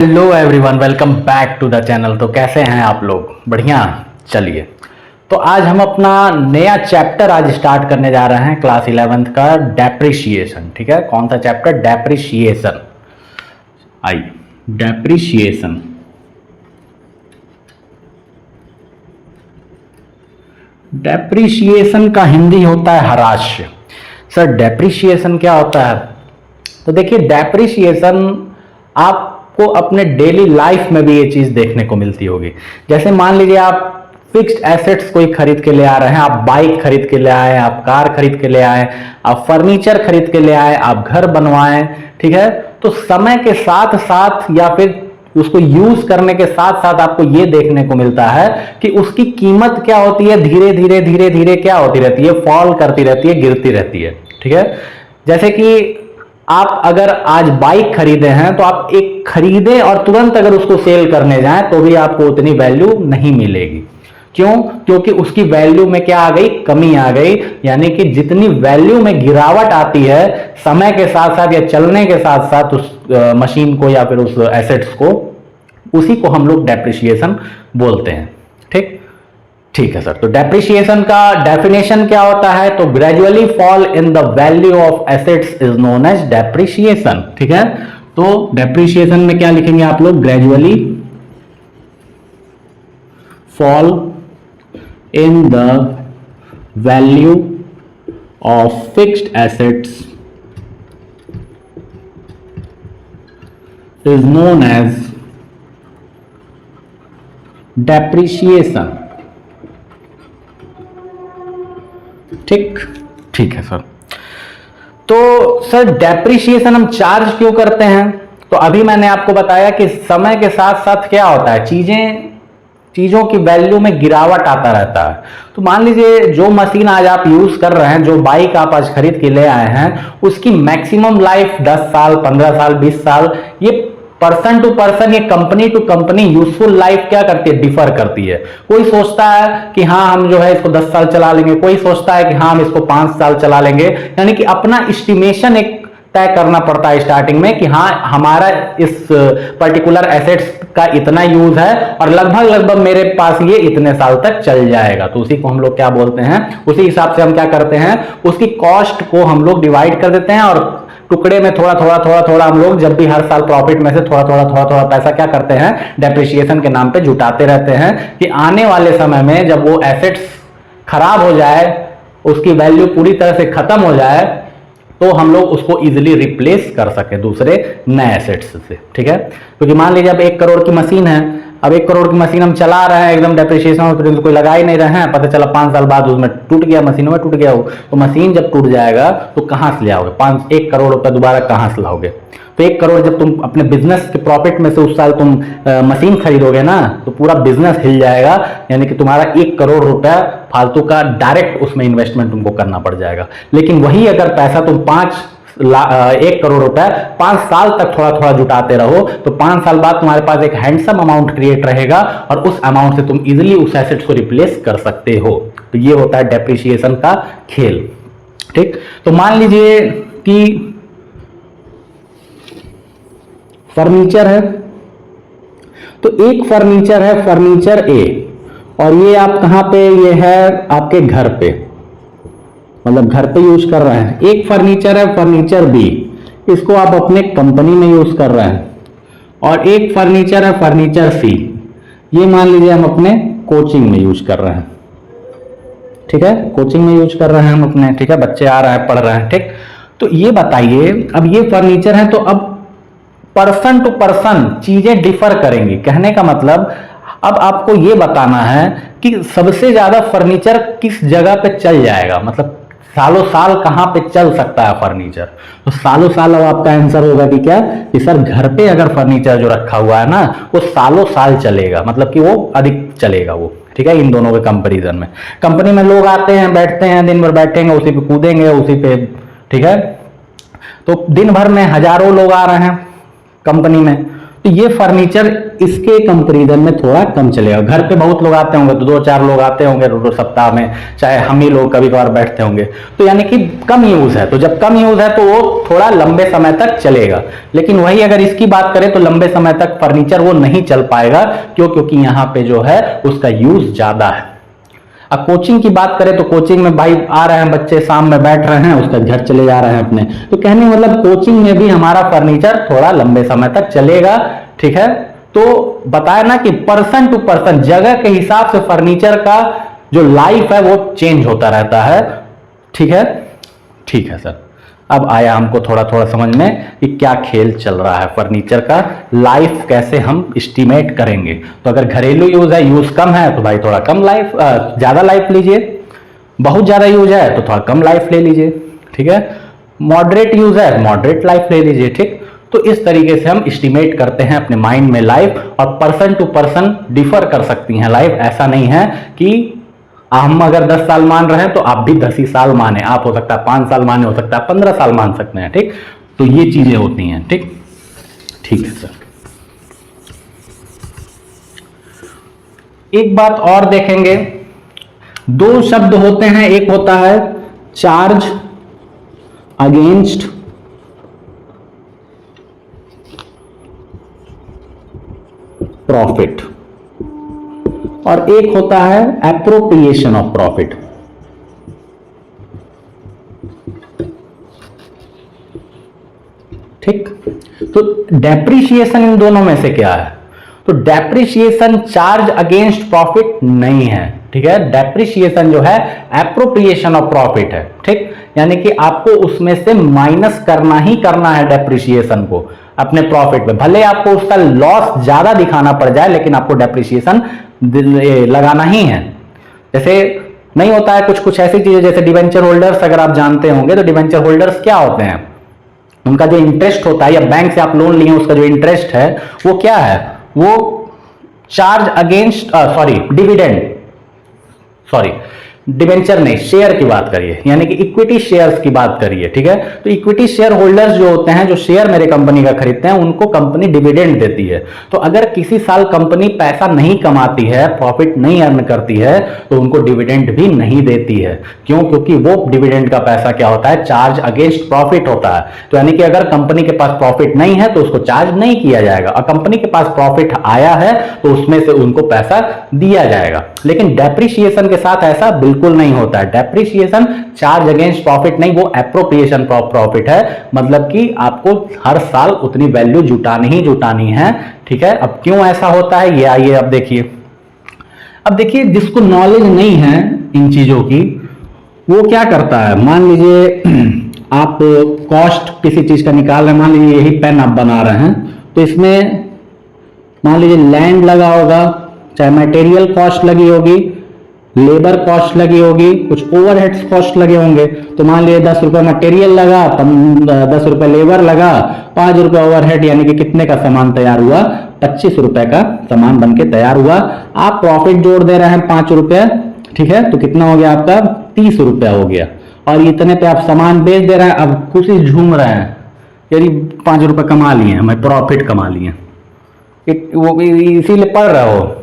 Hello everyone, welcome back to the channel. तो कैसे हैं आप लोग? बढ़िया। चलिए, तो आज हम अपना नया चैप्टर आज स्टार्ट करने जा रहे हैं क्लास 11th का, डेप्रिशिएशन। ठीक है, कौन सा चैप्टर? डेप्रिशिएशन। आई डेप्रिशिएशन। डेप्रिशिएशन का हिंदी होता है हरास्य। सर, डेप्रिशिएशन क्या होता है? तो देखिए, डेप्रिशिएशन आपको अपने डेली लाइफ में भी ये चीज देखने को मिलती होगी। जैसे मान लीजिए आप फिक्स्ड एसेट्स कोई खरीद के ले आ रहे हैं, आप बाइक खरीद के ले आए, आप कार खरीद के ले आए, आप फर्नीचर खरीद के ले आए, आप घर बनवाएं। ठीक है, तो समय के साथ साथ या फिर उसको यूज करने के साथ साथ आपको यह देखने को मिलता है कि उसकी कीमत क्या होती है, धीरे धीरे धीरे धीरे क्या होती रहती है, फॉल करती रहती है, गिरती रहती है। ठीक है, जैसे कि आप अगर आज बाइक खरीदे हैं तो आप एक खरीदे और तुरंत अगर उसको सेल करने जाएं तो भी आपको उतनी वैल्यू नहीं मिलेगी। क्यों? क्योंकि उसकी वैल्यू में क्या आ गई? कमी आ गई। यानी कि जितनी वैल्यू में गिरावट आती है समय के साथ साथ या चलने के साथ साथ उस मशीन को या फिर उस एसेट्स को, उसी को हम लोग डेप्रिशिएशन बोलते हैं। ठीक है सर। तो डेप्रिशिएशन का डेफिनेशन क्या होता है? तो gradually fall in the value of assets is known as depreciation. ठीक है, तो डेप्रिशिएशन में क्या लिखेंगे आप लोग? Gradually fall in the value of fixed assets is known as depreciation. ठीक है सर। तो सर, डेप्रिशिएशन हम चार्ज क्यों करते हैं? तो अभी मैंने आपको बताया कि समय के साथ साथ क्या होता है, चीजों की वैल्यू में गिरावट आता रहता है। तो मान लीजिए जो मशीन आज आप यूज कर रहे हैं, जो बाइक आप आज खरीद के ले आए हैं, उसकी मैक्सिमम लाइफ 10 साल, 15 साल, 20 साल, ये पर्सन टू पर्सन, ये company to company useful life क्या करती है? डिफर करती है। कोई सोचता है कि हाँ हम जो है इसको 10 साल चला लेंगे, कोई सोचता है कि हाँ हम इसको 5 साल चला लेंगे। यानी कि अपना एस्टिमेशन एक तय करना पड़ता है स्टार्टिंग में कि हाँ हमारा इस पर्टिकुलर एसेट्स का इतना यूज है और लगभग मेरे पास ये इतने साल तक चल जाएगा। तो उसी को हम लोग क्या बोलते हैं? उसी हिसाब से हम क्या करते हैं, उसकी कॉस्ट को हम लोग डिवाइड कर देते हैं और टुकड़े में थोड़ा थोड़ा हम लोग जब भी हर साल प्रॉफिट में से थोड़ा पैसा क्या करते हैं? डेप्रिशिएशन के नाम पे जुटाते रहते हैं कि आने वाले समय में जब वो एसेट्स खराब हो जाए, उसकी वैल्यू पूरी तरह से खत्म हो जाए, तो हम लोग उसको इजीली रिप्लेस कर सके दूसरे नए एसेट्स से। ठीक है, क्योंकि मान लीजिए अब 1 करोड़ की मशीन है, अब 1 करोड़ की मशीन हम चला रहे हैं, एकदम डेप्रिशिएशन तो कोई लगा ही नहीं रहे हैं, पता चला 5 साल बाद उसमें टूट गया, मशीनों में टूट गया हो, तो मशीन जब टूट जाएगा तो कहां से ले आओगे? 1 करोड़ रुपया दोबारा कहां से लाओगे? तो 1 करोड़ जब तुम अपने बिजनेस के प्रॉफिट में से उस साल तुम मशीन खरीदोगे ना, तो पूरा बिजनेस हिल जाएगा। यानी कि तुम्हारा 1 करोड़ रुपया फालतू का डायरेक्ट उसमें इन्वेस्टमेंट तुमको करना पड़ जाएगा। लेकिन वही अगर पैसा तुम 1 करोड़ रुपए 5 साल तक थोड़ा जुटाते रहो, तो 5 साल बाद तुम्हारे पास एक हैंडसम अमाउंट क्रिएट रहेगा और उस अमाउंट से तुम इजीली उस एसेट्स को रिप्लेस कर सकते हो। तो ये होता है डेप्रिशिएशन का खेल। ठीक, तो मान लीजिए कि फर्नीचर है, तो एक फर्नीचर है, फर्नीचर ए, और ये आप कहां पे? ये है आपके घर पे, मतलब घर पे यूज कर रहे हैं। एक फर्नीचर है, फर्नीचर बी, इसको आप अपने कंपनी में यूज कर रहे हैं। और एक फर्नीचर है, फर्नीचर सी, ये मान लीजिए हम अपने कोचिंग में यूज कर रहे हैं। ठीक है, कोचिंग में यूज कर रहे हैं हम अपने। ठीक है, बच्चे आ रहे हैं, पढ़ रहे हैं। ठीक, तो ये बताइए, अब ये फर्नीचर है, तो अब पर्सन टू पर्सन चीजें डिफर करेंगी। कहने का मतलब अब आपको यह बताना है कि सबसे ज्यादा फर्नीचर किस जगह पे चल जाएगा, मतलब सालों साल कहां पे चल सकता है फर्नीचर। तो सालों साल अब आपका आंसर होगा कि क्या? कि सर घर पे अगर फर्नीचर जो रखा हुआ है ना, वो सालों साल चलेगा, मतलब कि वो अधिक चलेगा वो। ठीक है, इन दोनों के कंपैरिजन में। कंपनी में लोग आते हैं, बैठते हैं, दिन भर बैठेंगे, उसी पे कूदेंगे, उसी पे। ठीक है, तो दिन भर में हजारों लोग आ रहे हैं कंपनी में, तो ये फर्नीचर इसके कंपैरिजन में थोड़ा कम चलेगा। घर पे बहुत लोग आते होंगे, तो 2-4 लोग आते होंगे दो सप्ताह में, चाहे हम ही लोग कभी कभार बैठते होंगे, तो यानी कि कम यूज है। तो जब कम यूज है तो वो थोड़ा लंबे समय तक चलेगा। लेकिन वही अगर इसकी बात करें तो लंबे समय तक फर्नीचर वो नहीं चल पाएगा। क्यों? क्योंकि यहाँ पे जो है उसका यूज ज्यादा है। अब कोचिंग की बात करें तो कोचिंग में भाई आ रहे हैं बच्चे, शाम में बैठ रहे हैं, उसका घर चले जा रहे हैं अपने, तो कहने मतलब कोचिंग में भी हमारा फर्नीचर थोड़ा लंबे समय तक चलेगा। ठीक है, तो बताया ना कि पर्सन टू पर्सन, जगह के हिसाब से फर्नीचर का जो लाइफ है वो चेंज होता रहता है। ठीक है, ठीक है सर। अब आया हमको थोड़ा थोड़ा समझ में कि क्या खेल चल रहा है फर्नीचर का, लाइफ कैसे हम एस्टिमेट करेंगे। तो अगर घरेलू यूज है, यूज कम है, तो भाई थोड़ा कम लाइफ, ज्यादा लाइफ लीजिए। बहुत ज्यादा यूज है तो थोड़ा कम लाइफ ले लीजिए। ठीक है, मॉडरेट यूज है, मॉडरेट लाइफ ले लीजिए। ठीक, तो इस तरीके से हम एस्टिमेट करते हैं अपने माइंड में लाइफ, और पर्सन टू पर्सन डिफर कर सकती हैं लाइफ। ऐसा नहीं है कि हम अगर 10 साल मान रहे हैं तो आप भी 10 ही साल माने, आप हो सकता है 5 साल माने, हो सकता है 15 साल मान सकते हैं। ठीक, तो ये चीजें होती हैं। ठीक, ठीक है सर। एक बात और देखेंगे, 2 शब्द होते हैं, एक होता है चार्ज अगेंस्ट प्रॉफिट, और एक होता है एप्रोप्रिएशन ऑफ प्रॉफिट। ठीक, तो डेप्रिसिएशन इन दोनों में से क्या है? तो डेप्रिसिएशन चार्ज अगेंस्ट प्रॉफिट नहीं है। ठीक है, डेप्रिसिएशन जो है एप्रोप्रिएशन ऑफ प्रॉफिट है। ठीक, यानी कि आपको उसमें से माइनस करना ही करना है डेप्रिसिएशन को अपने प्रॉफिट में, भले आपको उसका लॉस ज्यादा दिखाना पड़ जाए, लेकिन आपको डेप्रिसिएशन लगाना ही है। जैसे नहीं होता है कुछ कुछ ऐसी चीजें, जैसे डिवेंचर होल्डर्स अगर आप जानते होंगे, तो डिवेंचर होल्डर्स क्या होते हैं, उनका जो इंटरेस्ट होता है, या बैंक से आप लोन लिए उसका जो इंटरेस्ट है वो क्या है, वो चार्ज अगेंस्ट डिवेंचर नहीं, शेयर की बात करिए, यानी कि इक्विटी शेयर्स की बात करिए। ठीक है, तो इक्विटी शेयर होल्डर्स जो होते हैं, जो शेयर मेरे कंपनी का खरीदते हैं, उनको कंपनी डिविडेंड देती है। तो अगर किसी साल कंपनी पैसा नहीं कमाती है, प्रॉफिट नहीं अर्न करती है, तो उनको डिविडेंड भी नहीं देती है। क्यों? क्योंकि वो डिविडेंड का पैसा क्या होता है, चार्ज अगेंस्ट प्रॉफिट होता है। तो यानी कि अगर कंपनी के पास प्रॉफिट नहीं है तो उसको चार्ज नहीं किया जाएगा, और कंपनी के पास प्रॉफिट आया है तो उसमें से उनको पैसा दिया जाएगा। लेकिन डेप्रिसिएशन के साथ ऐसा बिल्कुल नहीं होता है। डेप्रिसिएशन चार्ज अगेंस्ट प्रॉफिट नहीं, वो एप्रोप्रिएशन प्रॉफिट है। मतलब कि आपको हर साल उतनी वैल्यू जुटानी ही जुटानी है। ठीक है, अब क्यों ऐसा होता है ये आइए अब देखिए। अब देखिए, जिसको नॉलेज नहीं है इन चीजों की, वो क्या करता है, मान लीजिए आप कॉस्ट किसी चीज का निकाल रहे हैं, मान लीजिए यही पेन आप बना रहे हैं, तो इसमें मान लीजिए लैंड लगा होगा, चाहे मटेरियल कॉस्ट लगी होगी, लेबर कॉस्ट लगी होगी, कुछ ओवरहेड्स कॉस्ट लगे होंगे। तो मान लीजिए 10 रुपए मटेरियल लगा, 10 रुपए लेबर लगा, 5 रुपए ओवरहेड, यानी कि कितने का सामान तैयार हुआ, 25 रुपए का सामान बनके तैयार हुआ। आप प्रॉफिट जोड़ दे रहे हैं 5 रुपए, ठीक है, तो कितना हो गया आपका, 30 रुपया हो गया। और इतने पे आप सामान बेच दे रहे हैं, अब खुशी झूम रहे हैं, यानी 5 रुपए कमा लिए, हमें प्रॉफिट कमा लिए। वो इसीलिए पढ़ रहे हो,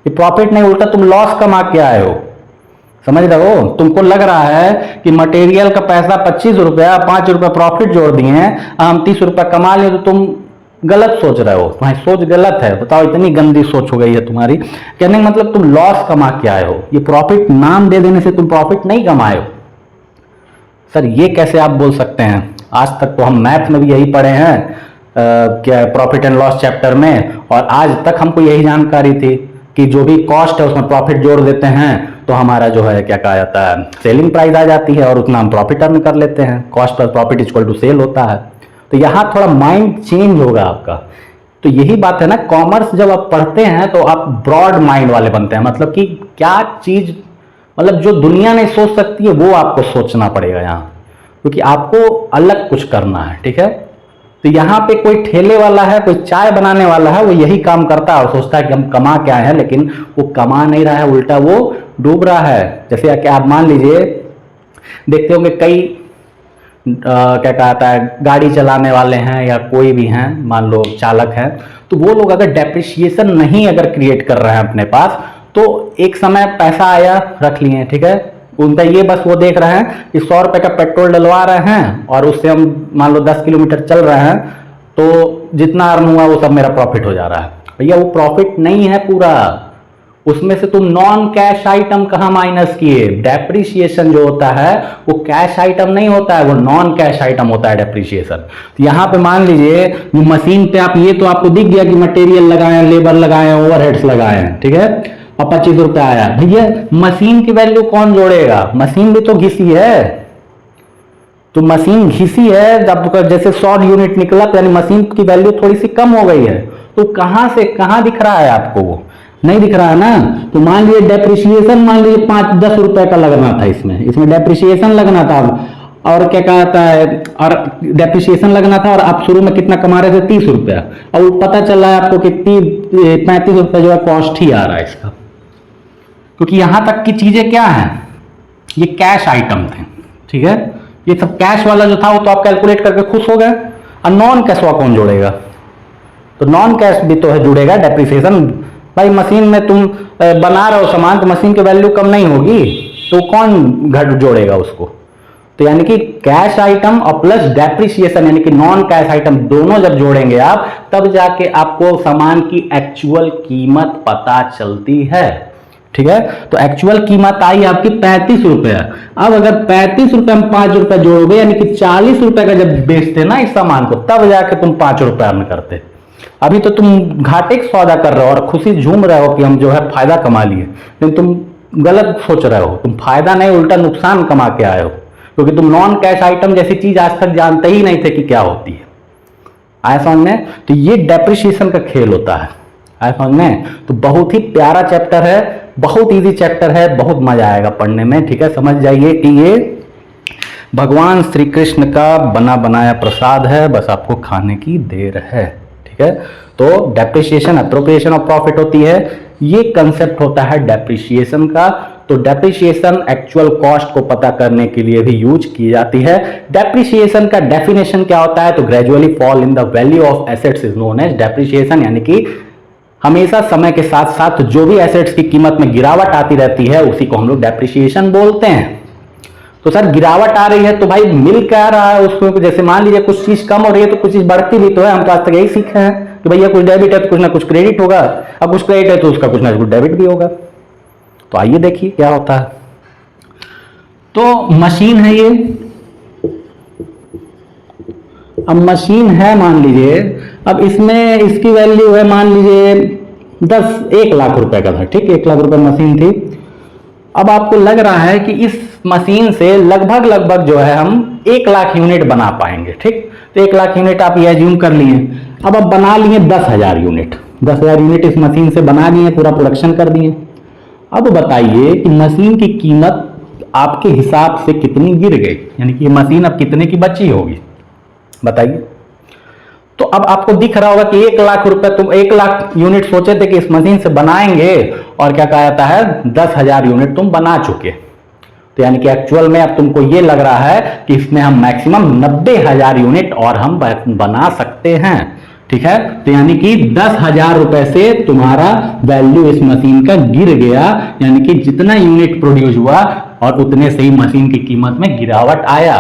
ये प्रॉफिट नहीं, उल्टा तुम लॉस कमा के आए हो। समझ रहे हो? तुमको लग रहा है कि मटेरियल का पैसा 25 रुपया, 5 रुपया प्रॉफिट जोड़ दिए हैं, हम 30 रुपया कमा लिए, तो तुम गलत सोच रहे हो। तुम्हारी सोच गलत है। बताओ, इतनी गंदी सोच हो गई है तुम्हारी। कहने का मतलब तुम लॉस कमा के आए हो, ये प्रॉफिट नाम दे देने से तुम प्रॉफिट नहीं कमाए हो। सर ये कैसे आप बोल सकते हैं? आज तक तो हम मैथ में भी यही पढ़े हैं, क्या प्रॉफिट एंड लॉस चैप्टर में, और आज तक हमको यही जानकारी थी कि जो भी कॉस्ट है उसमें प्रॉफिट जोड़ देते हैं तो हमारा जो है क्या कहा जाता है, सेलिंग प्राइस आ जाती है, और उतना हम प्रॉफिट अर्न कर लेते हैं। Cost plus profit equal to sale होता है। तो यहाँ थोड़ा माइंड चेंज होगा आपका। तो यही बात है ना, कॉमर्स जब आप पढ़ते हैं तो आप ब्रॉड माइंड वाले बनते हैं। मतलब कि क्या चीज, मतलब जो दुनिया नहीं सोच सकती है वो आपको सोचना पड़ेगा यहाँ, क्योंकि आपको अलग कुछ करना है। ठीक है, तो यहाँ पे कोई ठेले वाला है, कोई चाय बनाने वाला है, वो यही काम करता है और सोचता है कि हम कमा क्या है, लेकिन वो कमा नहीं रहा है, उल्टा वो डूब रहा है। जैसे कि आप मान लीजिए, देखते होंगे कई क्या कहता है, गाड़ी चलाने वाले हैं या कोई भी हैं, मान लो चालक हैं, तो वो लोग अगर डेप्रिसिएशन नहीं अगर क्रिएट कर रहे हैं अपने पास, तो एक समय पैसा आया रख लिए, ठीक है, उनका ये बस वो देख रहे हैं कि 100 रुपए का पेट्रोल डलवा रहे हैं और उससे हम मान लो 10 किलोमीटर चल रहे हैं, तो जितना अर्न हुआ वो सब मेरा प्रॉफिट हो जा रहा है। भैया वो प्रॉफिट नहीं है पूरा, उसमें से तुम नॉन कैश आइटम कहाँ माइनस किए। डेप्रिसिएशन जो होता है वो कैश आइटम नहीं होता है, वो नॉन कैश आइटम होता है डेप्रिसिएशन। तो यहाँ पे मान लीजिए मशीन पे आप, ये तो आपको दिख गया कि मटेरियल लगाए, लेबर लगाए, ओवरहेड्स लगाए, ठीक है, और 25 रुपये आया। भैया मशीन की वैल्यू कौन जोड़ेगा, मशीन भी तो घिसी है, तो मशीन घिसी है, जब जैसे 100 यूनिट निकला तो यानी मशीन की वैल्यू थोड़ी सी कम हो गई है, तो कहां से कहां दिख रहा है आपको, वो नहीं दिख रहा है ना। तो मान लीजिए डेप्रिसिएशन, मान लीजिए 5-10 रुपए का लगना था, इसमें डेप्रिसिएशन लगना था, और क्या कहता है, और डेप्रिसिएशन लगना था, और आप शुरू में कितना कमा रहे थे, 30 रुपया, और पता चल रहा है आपको कि 35 रुपये जो है कॉस्ट ही आ रहा है इसका, क्योंकि यहां तक की चीजें क्या है, ये कैश आइटम थे, ठीक है, ये सब कैश वाला जो था वो तो आप कैलकुलेट करके खुश हो गए, और नॉन कैश वाला कौन जोड़ेगा, तो नॉन कैश भी तो है जुड़ेगा डेप्रिसिएशन। भाई मशीन में तुम बना रहे हो सामान, तो मशीन की वैल्यू कम नहीं होगी, तो कौन घट जोड़ेगा उसको। तो यानी कि कैश आइटम और प्लस डेप्रिसिएशन यानी कि नॉन कैश आइटम दोनों जब जोड़ेंगे आप, तब जाके आपको सामान की एक्चुअल कीमत पता चलती है, ठीक है। तो एक्चुअल कीमत आई आपकी 35 रुपए। अब अगर 35 रुपए में 5 रुपए जोड़ोगे, यानी कि 40 रुपए का जब बेचते ना इस सामान को, तब जाके तुम 5 रुपए अर्न करते। अभी तो तुम घाटे का सौदा कर रहे हो और खुशी झूम रहे हो कि हम जो है फायदा कमा लिए, लेकिन तुम गलत सोच रहे हो, तुम फायदा नहीं उल्टा नुकसान कमा के आए हो, क्योंकि तुम नॉन कैश आइटम जैसी चीज आज तक जानते ही नहीं थे कि क्या होती है। आए समझ में। तो ये डेप्रिसिएशन का खेल होता है, आए समझ में। तो बहुत ही प्यारा चैप्टर है, बहुत इजी चैप्टर है, बहुत मजा आएगा पढ़ने में, ठीक है। समझ जाइए कि ये भगवान श्री कृष्ण का बना बनाया प्रसाद है, बस आपको खाने की देर है, ठीक है। तो डेप्रिसिएशन एप्रोप्रिएशन ऑफ प्रॉफिट होती है, ये कंसेप्ट होता है डेप्रिसिएशन का। तो डेप्रिसिएशन एक्चुअल कॉस्ट को पता करने के लिए भी यूज की जाती है। डेप्रिसिएशन का डेफिनेशन क्या होता है, तो gradually fall in the value of assets is known as depreciation, यानी कि हमेशा समय के साथ साथ जो भी एसेट्स की कीमत में गिरावट आती रहती है उसी को हम लोग डेप्रिसिएशन बोलते हैं। तो सर गिरावट आ रही है तो भाई मिल क्या रहा है उसको, जैसे मान लीजिए कुछ चीज कम हो रही है तो कुछ चीज बढ़ती भी तो है। हम तो आज तक यही सीखे हैं कि भैया कुछ डेबिट है तो कुछ ना कुछ क्रेडिट होगा, अब कुछ क्रेडिट है तो उसका कुछ ना कुछ डेबिट भी होगा। तो आइए देखिए क्या होता है। तो मशीन है ये, अब मशीन है मान लीजिए, अब इसमें इसकी वैल्यू है मान लीजिए 1 लाख रुपए का था, ठीक, 1 लाख रुपए मशीन थी। अब आपको लग रहा है कि इस मशीन से लगभग जो है हम 1 लाख यूनिट बना पाएंगे, ठीक। तो 1 लाख यूनिट आप ये एज्यूम कर लिए। अब आप बना लिए 10,000 यूनिट, 10,000 यूनिट इस मशीन से बना दिए, पूरा प्रोडक्शन कर दिए। अब बताइए कि मशीन की कीमत आपके हिसाब से कितनी गिर गई, यानी कि ये मशीन अब कितने की बची होगी बताइए। तो अब आपको दिख रहा होगा कि 1 लाख रुपए, तुम 1 लाख यूनिट सोचे थे कि इस मशीन से बनाएंगे, और क्या कहा जाता है 10,000 यूनिट तुम बना चुके। तो यानी कि एक्चुअल में अब तुमको ये लग रहा है कि इसमें हम मैक्सिमम 90,000 यूनिट और हम बना सकते हैं, ठीक है। तो यानी कि 10,000 रुपए से तुम्हारा वैल्यू इस मशीन का गिर गया, यानी कि जितना यूनिट प्रोड्यूस हुआ और उतने से ही मशीन की कीमत में गिरावट आया।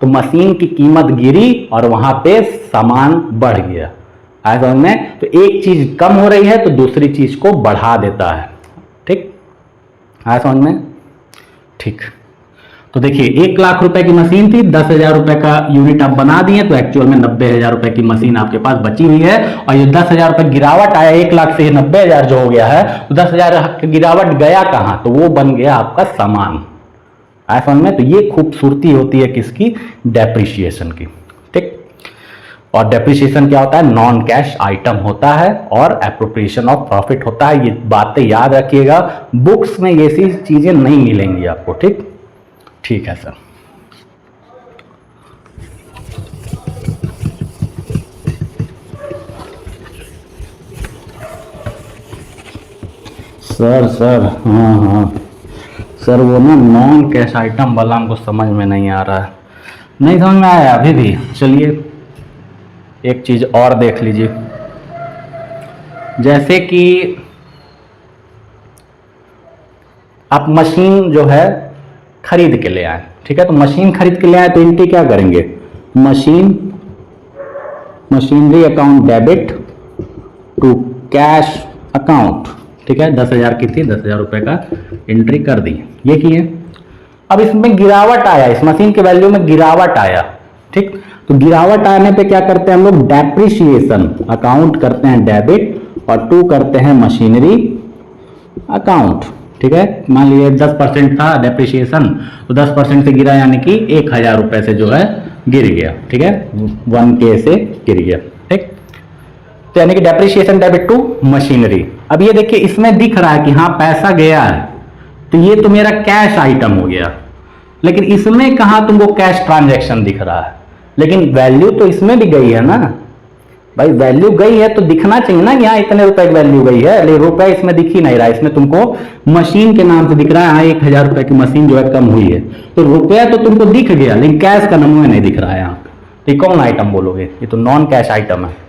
तो मशीन की कीमत गिरी और वहां पे सामान बढ़ गया, आया समझ में। तो एक चीज कम हो रही है तो दूसरी चीज को बढ़ा देता है, ठीक, आया समझ में, ठीक। तो देखिए 1 लाख रुपए की मशीन थी, 10,000 रुपए का यूनिट आप बना दिए, तो एक्चुअल में 90,000 रुपए की मशीन आपके पास बची हुई है। और ये 10,000 रुपए गिरावट आया, 1 लाख से 90,000 जो हो गया है, तो 10,000 गिरावट गया कहां, तो वो बन गया आपका सामान, आया समझ में। तो ये खूबसूरती होती है किसकी, डेप्रिसिएशन की, ठीक। और डेप्रिसिएशन क्या होता है, नॉन कैश आइटम होता है, और एप्रोप्रिएशन ऑफ प्रॉफिट होता है। ये बातें याद रखिएगा, बुक्स में ये सी चीजें नहीं मिलेंगी आपको, ठीक, ठीक है सर। सर हाँ सर, वो ना नॉन कैश आइटम वाला हमको समझ में नहीं आ रहा है। नहीं समझ में आया अभी भी? चलिए एक चीज और देख लीजिए, जैसे कि आप मशीन जो है खरीद के ले आए, ठीक है, तो मशीन खरीद के ले आए तो एंट्री क्या करेंगे, machinery account debit to cash account, ठीक है, 10,000 की थी, 10,000 रुपए का एंट्री कर दी, ये किए। अब इसमें गिरावट आया, इस मशीन के वैल्यू में गिरावट आया, ठीक, तो गिरावट आने पे क्या करते हैं हम लोग, डेप्रिसिएशन अकाउंट करते हैं डेबिट और टू करते हैं मशीनरी अकाउंट, ठीक है। मान लीजिए 10% था डेप्रिसिएशन, तो 10% से गिरा यानी कि 1,000 रुपए से जो है गिर गया, ठीक है, 1K से गिर गया, ठीक। तो यानी कि डेप्रिसिएशन डेबिट टू मशीनरी। अब ये देखिए इसमें दिख रहा है कि हाँ पैसा गया है, तो ये तो मेरा कैश आइटम हो गया, लेकिन इसमें कहाँ तुमको कैश ट्रांजैक्शन दिख रहा है, लेकिन वैल्यू तो इसमें भी गई है ना भाई, वैल्यू गई है तो दिखना चाहिए ना कि हाँ इतने रुपए की वैल्यू गई है, लेकिन रुपए इसमें दिख ही नहीं रहा है, इसमें तुमको मशीन के नाम से दिख रहा है, हाँ 1,000 रुपए की मशीन जो है कम हुई है, तो रुपया तो तुमको दिख गया लेकिन कैश का नमूना नहीं दिख रहा है यहाँ। तो कौन आइटम बोलोगे, ये तो नॉन कैश आइटम है।